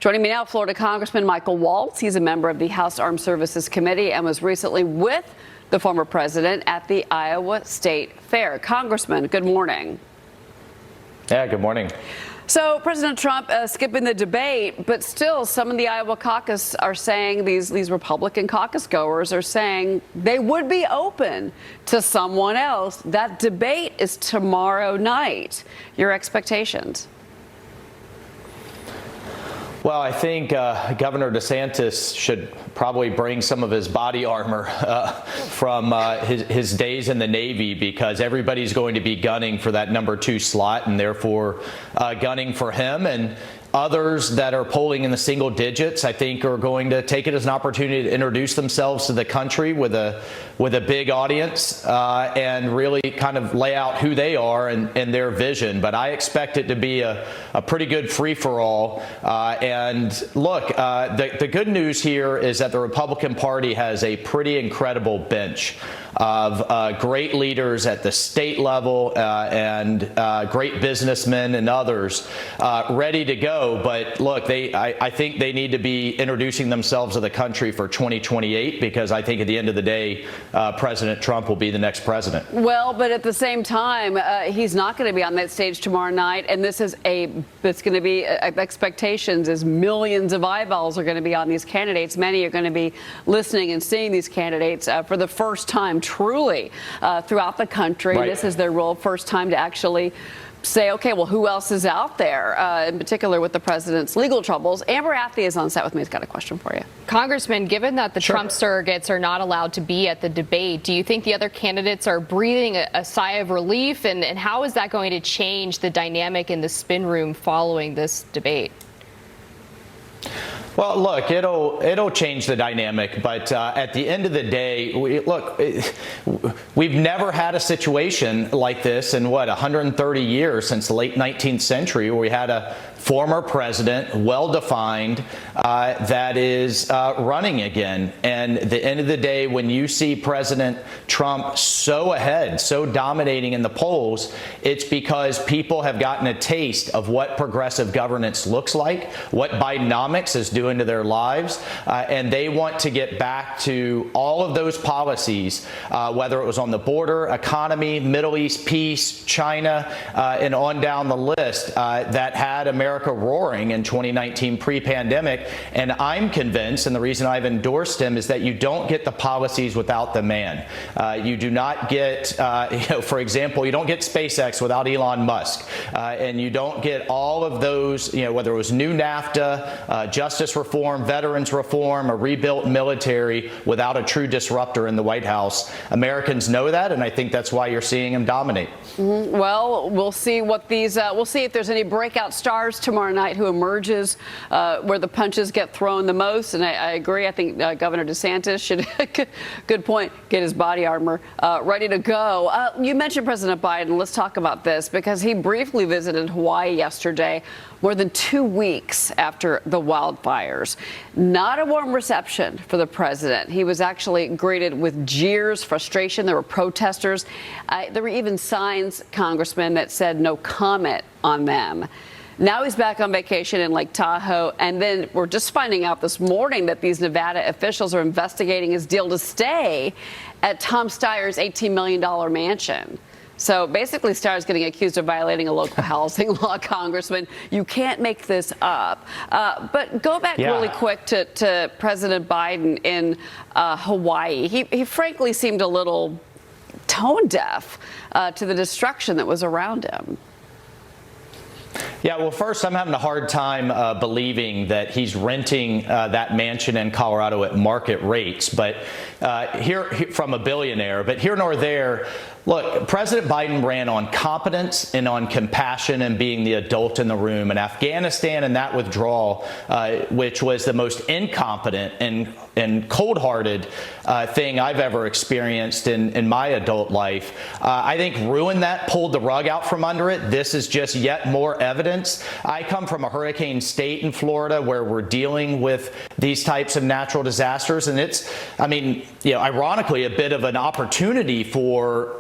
Joining me now, Florida Congressman Michael Waltz. He's a member of the House Armed Services Committee and was recently with the former president at the Iowa State Fair. Congressman, good morning. Yeah, good morning. So President Trump skipping the debate, but still some of the Iowa caucus are saying, these Republican caucus goers are saying they would be open to someone else. That debate is tomorrow night. Your expectations? Well, I think Governor DeSantis should probably bring some of his body armor from his days in the Navy, because everybody's going to be gunning for that #2 slot and therefore gunning for him. And others that are polling in the single digits, I think, are going to take it as an opportunity to introduce themselves to the country with a big audience and really kind of lay out who they are and their vision. But I expect it to be a pretty good free-for-all. And look, the good news here is that the Republican Party has a pretty incredible bench of great leaders at the state level and great businessmen and others ready to go. But look, I think they need to be introducing themselves to the country for 2028, because I think at the end of the day, President Trump will be the next president. Well, but at the same time, he's not going to be on that stage tomorrow night. And this is it's going to be expectations is millions of eyeballs are going to be on these candidates. Many are going to be listening and seeing these candidates for the first time, truly, throughout the country. Right. This is their role, first time to actually say, okay, well, who else is out there, in particular with the president's legal troubles. Amber Athey is on set with me. He's got a question for you. Congressman, given that the Sure. Trump surrogates are not allowed to be at the debate, do you think the other candidates are breathing a sigh of relief? And how is that going to change the dynamic in the spin room following this debate? Well, look, it'll change the dynamic, but at the end of the day, we've never had a situation like this in 130 years since the late 19th century, where we had a former president, well-defined, that is running again. And at the end of the day, when you see President Trump so ahead, so dominating in the polls, it's because people have gotten a taste of what progressive governance looks like, what Bidenomics is doing to their lives, and they want to get back to all of those policies, whether it was on the border, economy, Middle East peace, China, and on down the list, that had America roaring in 2019 pre-pandemic. And I'm convinced, and the reason I've endorsed him, is that you don't get the policies without the man. You do not get, for example, you don't get SpaceX without Elon Musk, and you don't get all of those, whether it was new NAFTA, justice reform, veterans reform, a rebuilt military, without a true disruptor in the White House. Americans know that, and I think that's why you're seeing him dominate. Mm-hmm. Well, we'll see what we'll see if there's any breakout stars tomorrow night who emerges where the punches get thrown the most. And I agree. I think Governor DeSantis should, good point, get his body armor ready to go. You mentioned President Biden. Let's talk about this, because he briefly visited Hawaii yesterday, more than 2 weeks after the wildfires. Not a warm reception for the president. He was actually greeted with jeers, frustration. There were protesters. There were even signs, Congressman, that said no comment on them. Now he's back on vacation in Lake Tahoe, and then we're just finding out this morning that these Nevada officials are investigating his deal to stay at Tom Steyer's $18 million mansion. So basically, Steyer's getting accused of violating a local housing law, Congressman. You can't make this up. But go back really quick to President Biden in Hawaii. He frankly seemed a little tone deaf to the destruction that was around him. Yeah, well, first, I'm having a hard time believing that he's renting that mansion in Colorado at market rates, but here from a billionaire. But here nor there. Look, President Biden ran on competence and on compassion and being the adult in the room. And Afghanistan and that withdrawal, which was the most incompetent and cold-hearted thing I've ever experienced in my adult life, I think ruined that, pulled the rug out from under it. This is just yet more evidence. I come from a hurricane state in Florida where we're dealing with these types of natural disasters. And it's, ironically, a bit of an opportunity for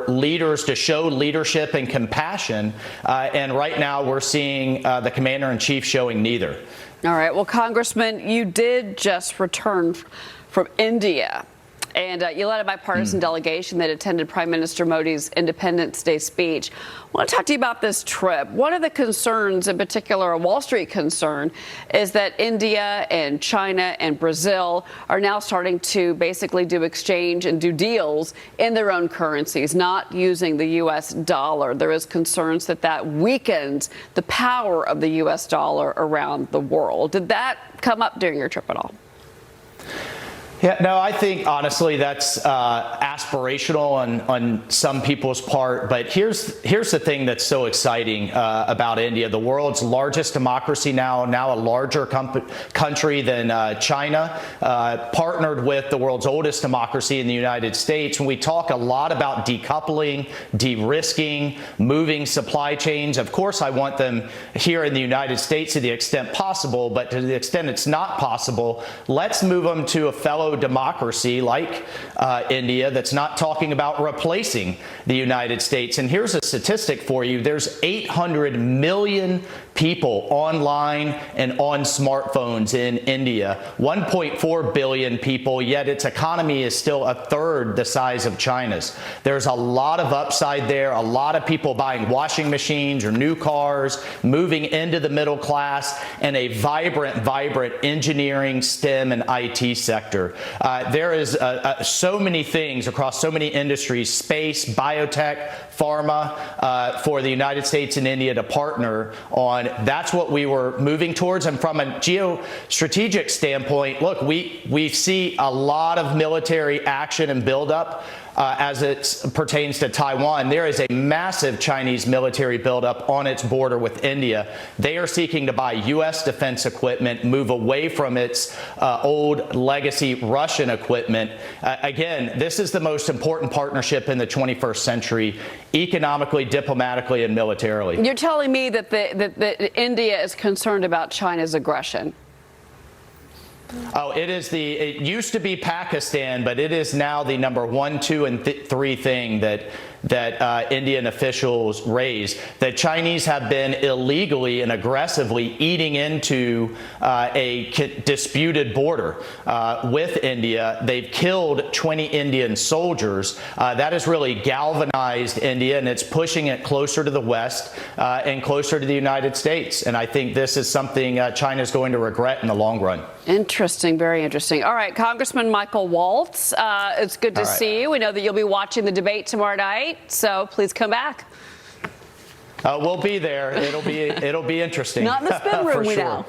leaders to show leadership and compassion. And right now we're seeing the commander in chief showing neither. All right. Well, Congressman, you did just return from India. And you led a bipartisan delegation that attended Prime Minister Modi's Independence Day speech. I want to talk to you about this trip. One of the concerns, in particular a Wall Street concern, is that India and China and Brazil are now starting to basically do exchange and do deals in their own currencies, not using the U.S. dollar. There is concerns that that weakens the power of the U.S. dollar around the world. Did that come up during your trip at all? Yeah, no, I think honestly that's aspirational on some people's part. But here's the thing that's so exciting about India: the world's largest democracy now a larger country than China, partnered with the world's oldest democracy in the United States. When we talk a lot about decoupling, de-risking, moving supply chains, of course I want them here in the United States to the extent possible. But to the extent it's not possible, let's move them to a fellow democracy like India that's not talking about replacing the United States. And here's a statistic for you. There's 800 million people online and on smartphones in India, 1.4 billion people, yet its economy is still a third the size of China's. There's a lot of upside there, a lot of people buying washing machines or new cars, moving into the middle class, and a vibrant engineering, STEM, and IT sector. There is so many things across so many industries, space, biotech, pharma, for the United States and India to partner on. That's what we were moving towards. And from a geostrategic standpoint, look, we see a lot of military action and buildup as it pertains to Taiwan. There is a massive Chinese military buildup on its border with India. They are seeking to buy U.S. defense equipment, move away from its old legacy Russian equipment. Again, this is the most important partnership in the 21st century, economically, diplomatically, and militarily. You're telling me that India is concerned about China's aggression? Oh, it used to be Pakistan, but it is now the number 1, 2, and 3 thing that Indian officials raise. The Chinese have been illegally and aggressively eating into a disputed border with India. They've killed 20 Indian soldiers. That has really galvanized India, and it's pushing it closer to the West and closer to the United States. And I think this is something China is going to regret in the long run. Interesting, very interesting. All right, Congressman Michael Waltz, it's good to see you. We know that you'll be watching the debate tomorrow night, so please come back. We'll be there. It'll be interesting. Not in the spin room, we know.